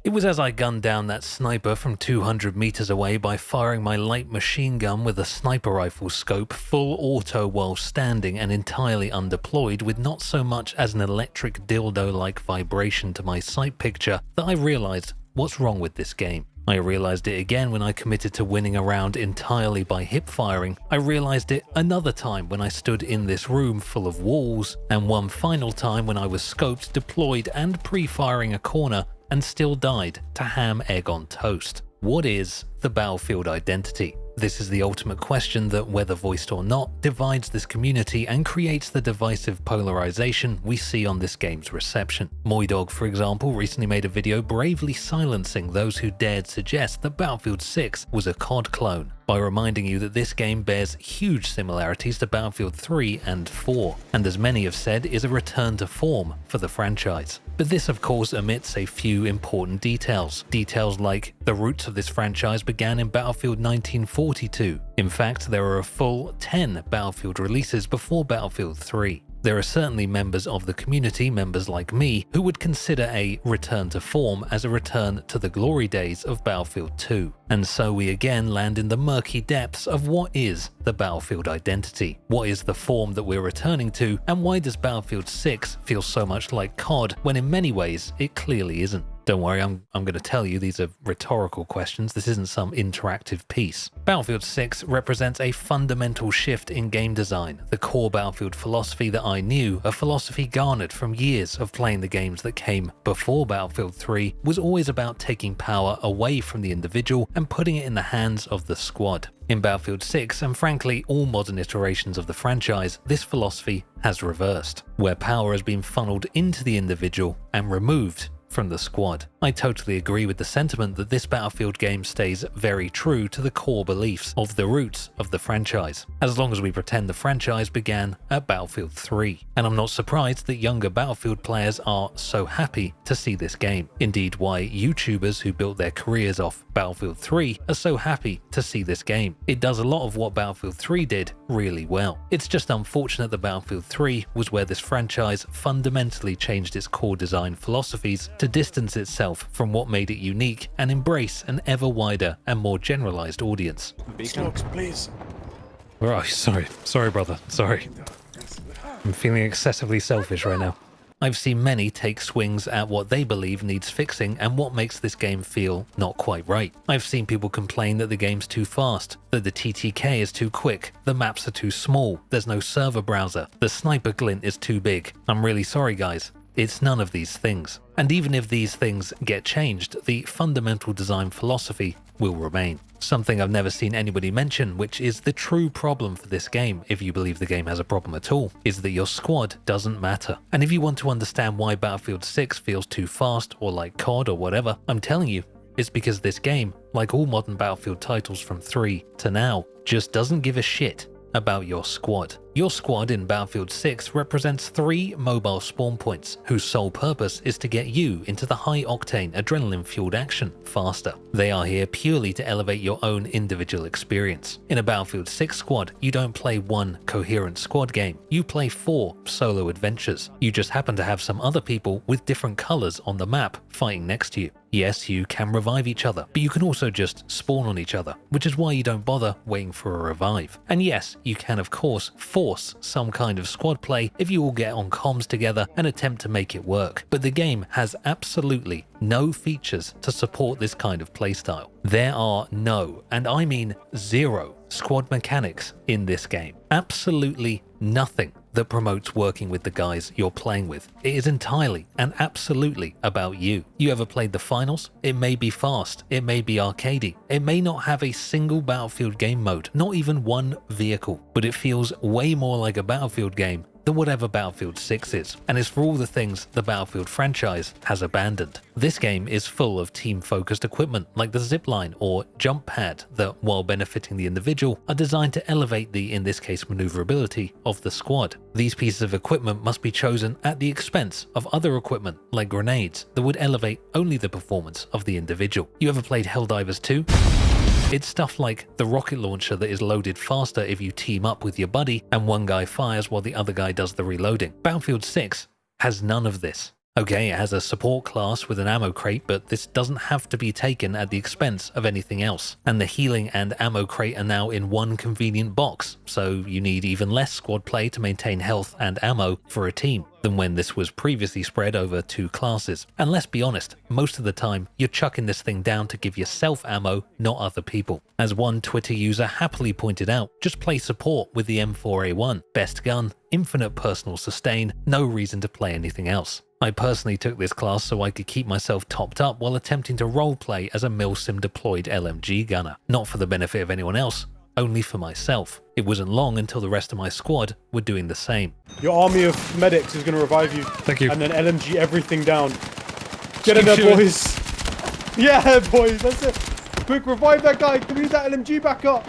It was as I gunned down that sniper from 200 meters away by firing my light machine gun with a sniper rifle scope full auto while standing and entirely undeployed with not so much as an electric dildo-like vibration to my sight picture that I realized what's wrong with this game. I realized it again when I committed to winning a round entirely by hip firing. I realized it another time when I stood in this room full of walls, and one final time when I was scoped, deployed and pre-firing a corner and still died to ham egg on toast. What is the Battlefield identity? This is the ultimate question that, whether voiced or not, divides this community and creates the divisive polarization we see on this game's reception. Moydog, for example, recently made a video bravely silencing those who dared suggest that Battlefield 6 was a COD clone, by reminding you that this game bears huge similarities to Battlefield 3 and 4, and as many have said, is a return to form for the franchise. But this of course omits a few important details. Details like the roots of this franchise began in Battlefield 1942. In fact, there are a full 10 Battlefield releases before Battlefield 3. There are certainly members of the community, members like me, who would consider a return to form as a return to the glory days of Battlefield 2. And so we again land in the murky depths of what is the Battlefield identity? What is the form that we're returning to? And why does Battlefield 6 feel so much like COD when in many ways it clearly isn't? Don't worry, I'm going to tell you these are rhetorical questions. This isn't some interactive piece. Battlefield 6 represents a fundamental shift in game design. The core Battlefield philosophy that I knew, a philosophy garnered from years of playing the games that came before Battlefield 3, was always about taking power away from the individual and putting it in the hands of the squad. In Battlefield 6, and frankly all modern iterations of the franchise, this philosophy has reversed, where power has been funneled into the individual and removed from the squad. I totally agree with the sentiment that this Battlefield game stays very true to the core beliefs of the roots of the franchise, as long as we pretend the franchise began at Battlefield 3. And I'm not surprised that younger Battlefield players are so happy to see this game. Indeed, why YouTubers who built their careers off Battlefield 3 are so happy to see this game. It does a lot of what Battlefield 3 did really well. It's just unfortunate that Battlefield 3 was where this franchise fundamentally changed its core design philosophies to distance itself from what made it unique and embrace an ever wider and more generalized audience. Slorgs, please. Oh, sorry brother, sorry. I'm feeling excessively selfish right now. I've seen many take swings at what they believe needs fixing and what makes this game feel not quite right. I've seen people complain that the game's too fast, that the TTK is too quick, the maps are too small, there's no server browser, the sniper glint is too big. I'm really sorry guys. It's none of these things. And even if these things get changed, the fundamental design philosophy will remain. Something I've never seen anybody mention, which is the true problem for this game, if you believe the game has a problem at all, is that your squad doesn't matter. And if you want to understand why Battlefield 6 feels too fast or like COD or whatever, I'm telling you, it's because this game, like all modern Battlefield titles from 3 to now, just doesn't give a shit about your squad. Your squad in Battlefield 6 represents 3 mobile spawn points, whose sole purpose is to get you into the high-octane, adrenaline-fueled action faster. They are here purely to elevate your own individual experience. In a Battlefield 6 squad, you don't play one coherent squad game, you play 4 solo adventures. You just happen to have some other people with different colors on the map fighting next to you. Yes, you can revive each other, but you can also just spawn on each other, which is why you don't bother waiting for a revive. And yes, you can of course force some kind of squad play if you all get on comms together and attempt to make it work. But the game has absolutely no features to support this kind of playstyle. There are no, and I mean 0, squad mechanics in this game. Absolutely nothing that promotes working with the guys you're playing with. It is entirely and absolutely about you. You ever played the finals? It may be fast, it may be arcadey, it may not have a single Battlefield game mode, not even one vehicle, but it feels way more like a Battlefield game than whatever Battlefield 6 is, and is for all the things the Battlefield franchise has abandoned. This game is full of team-focused equipment like the zipline or jump pad that, while benefiting the individual, are designed to elevate the, in this case, maneuverability of the squad. These pieces of equipment must be chosen at the expense of other equipment like grenades that would elevate only the performance of the individual. You ever played Helldivers 2? It's stuff like the rocket launcher that is loaded faster if you team up with your buddy and one guy fires while the other guy does the reloading. Battlefield 6 has none of this. Okay, it has a support class with an ammo crate, but this doesn't have to be taken at the expense of anything else. And the healing and ammo crate are now in one convenient box, so you need even less squad play to maintain health and ammo for a team than when this was previously spread over 2 classes. And let's be honest, most of the time you're chucking this thing down to give yourself ammo, not other people. As one Twitter user happily pointed out, just play support with the M4A1, best gun, infinite personal sustain, no reason to play anything else. I personally took this class so I could keep myself topped up while attempting to roleplay as a milsim deployed LMG gunner, not for the benefit of anyone else, only for myself. It wasn't long until the rest of my squad were doing the same. Your army of medics is going to revive you. Thank you. And then LMG everything down. Get in there, boys. Yeah, boys, that's it. Quick, revive that guy. Can we need that LMG back up?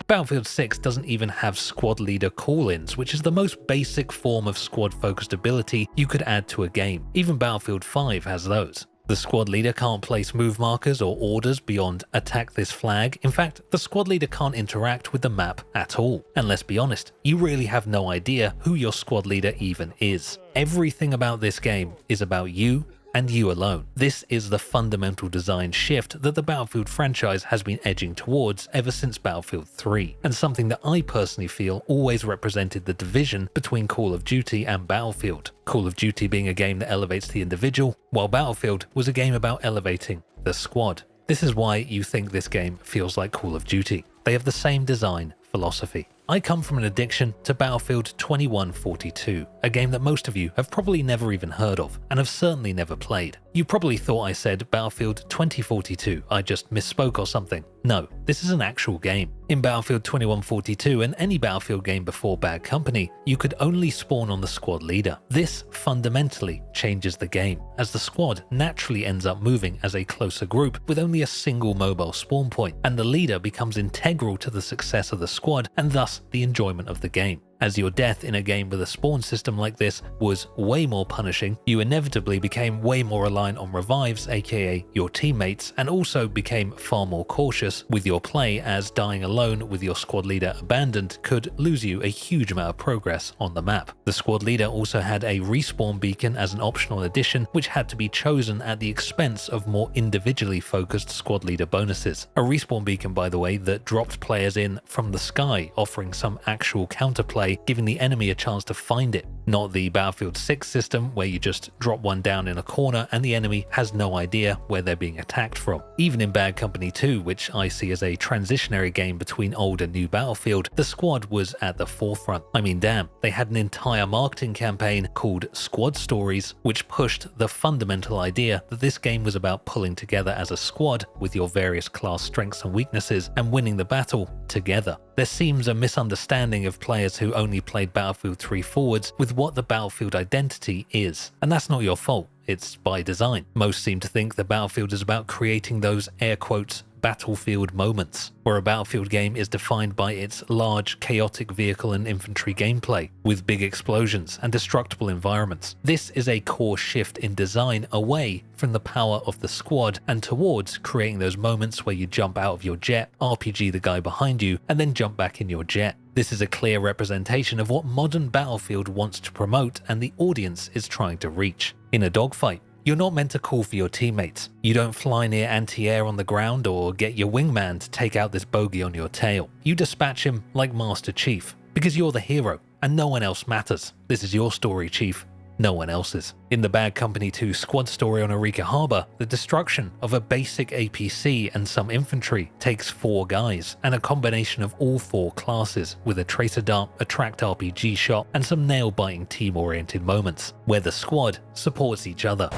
Battlefield 6 doesn't even have squad leader call-ins, which is the most basic form of squad-focused ability you could add to a game. Even Battlefield 5 has those. The squad leader can't place move markers or orders beyond attack this flag. In fact, the squad leader can't interact with the map at all. And let's be honest, you really have no idea who your squad leader even is. Everything about this game is about you and you alone. This is the fundamental design shift that the Battlefield franchise has been edging towards ever since Battlefield 3, and something that I personally feel always represented the division between Call of Duty and Battlefield. Call of Duty being a game that elevates the individual, while Battlefield was a game about elevating the squad. This is why you think this game feels like Call of Duty. They have the same design philosophy. I come from an addiction to Battlefield 2142, a game that most of you have probably never even heard of, and have certainly never played. You probably thought I said Battlefield 2042, I just misspoke or something. No, this is an actual game. In Battlefield 2142 and any Battlefield game before Bad Company, you could only spawn on the squad leader. This fundamentally changes the game, as the squad naturally ends up moving as a closer group with only a single mobile spawn point, and the leader becomes integral to the success of the squad and thus the enjoyment of the game. As your death in a game with a spawn system like this was way more punishing, you inevitably became way more reliant on revives, aka your teammates, and also became far more cautious with your play, as dying alone with your squad leader abandoned could lose you a huge amount of progress on the map. The squad leader also had a respawn beacon as an optional addition, which had to be chosen at the expense of more individually focused squad leader bonuses. A respawn beacon, by the way, that dropped players in from the sky, offering some actual counterplay, giving the enemy a chance to find it. Not the Battlefield 6 system where you just drop one down in a corner and the enemy has no idea where they're being attacked from. Even in Bad Company 2, which I see as a transitionary game between old and new Battlefield, the squad was at the forefront. I mean, damn, they had an entire marketing campaign called Squad Stories, which pushed the fundamental idea that this game was about pulling together as a squad with your various class strengths and weaknesses and winning the battle together. There seems a misunderstanding of players who only played Battlefield 3 forwards with what the Battlefield identity is, and that's not your fault. It's by design. Most seem to think that Battlefield is about creating those air quotes battlefield moments, where a Battlefield game is defined by its large, chaotic vehicle and infantry gameplay, with big explosions and destructible environments. This is a core shift in design away from the power of the squad and towards creating those moments where you jump out of your jet, RPG the guy behind you, and then jump back in your jet. This is a clear representation of what modern Battlefield wants to promote and the audience is trying to reach. In a dogfight, you're not meant to call for your teammates. You don't fly near anti-air on the ground or get your wingman to take out this bogey on your tail. You dispatch him like Master Chief, because you're the hero and no one else matters. This is your story, Chief, no one else's. In the Bad Company 2 squad story on Arica Harbor, the destruction of a basic APC and some infantry takes 4 guys, and a combination of all 4 classes, with a tracer dart, a tracked RPG shot, and some nail-biting team-oriented moments, where the squad supports each other.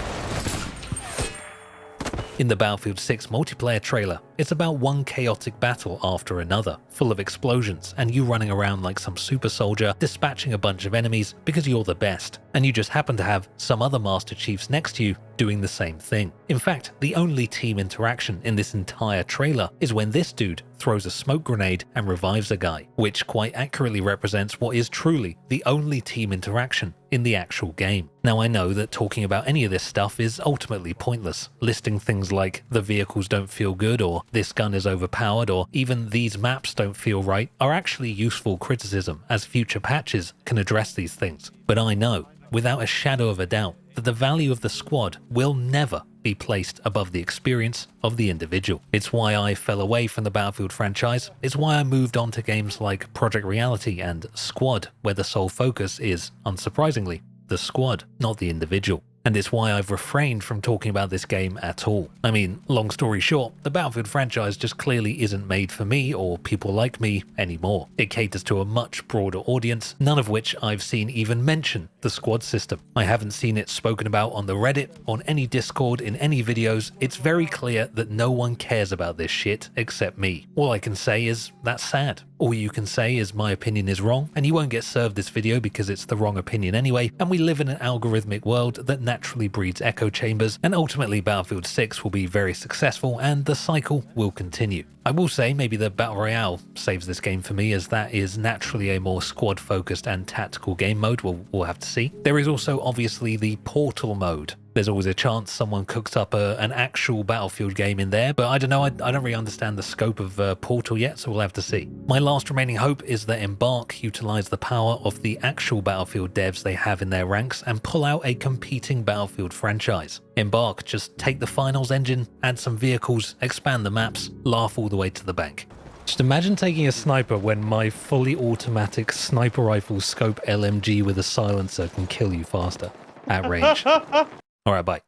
In the Battlefield 6 multiplayer trailer, it's about one chaotic battle after another, full of explosions, and you running around like some super soldier, dispatching a bunch of enemies because you're the best, and you just happen to have some other Master Chiefs next to you doing the same thing. In fact, the only team interaction in this entire trailer is when this dude throws a smoke grenade and revives a guy, which quite accurately represents what is truly the only team interaction in the actual game. Now, I know that talking about any of this stuff is ultimately pointless. Listing things like the vehicles don't feel good, or this gun is overpowered, or even these maps don't feel right are actually useful criticism, as future patches can address these things. But I know without a shadow of a doubt that the value of the squad will never be placed above the experience of the individual. It's why I fell away from the Battlefield franchise. It's why I moved on to games like Project Reality and Squad, where the sole focus is, unsurprisingly, the squad, not the individual. And it's why I've refrained from talking about this game at all. I mean, long story short, the Battlefield franchise just clearly isn't made for me or people like me anymore. It caters to a much broader audience, none of which I've seen even mention the squad system. I haven't seen it spoken about on the Reddit, on any Discord, in any videos. It's very clear that no one cares about this shit except me. All I can say is, that's sad. All you can say is my opinion is wrong, and you won't get served this video because it's the wrong opinion anyway, and we live in an algorithmic world that naturally breeds echo chambers, and ultimately Battlefield 6 will be very successful and the cycle will continue. I will say maybe the Battle Royale saves this game for me, as that is naturally a more squad focused and tactical game mode. We'll have to see. There is also obviously the Portal mode. There's always a chance someone cooks up an actual Battlefield game in there, but I don't know, I don't really understand the scope of Portal yet, so we'll have to see. My last remaining hope is that Embark utilize the power of the actual Battlefield devs they have in their ranks and pull out a competing Battlefield franchise. Embark just take the finals engine, add some vehicles, expand the maps, laugh all the way to the bank. Just imagine taking a sniper when my fully automatic sniper rifle scope LMG with a silencer can kill you faster at range. Alright, bye.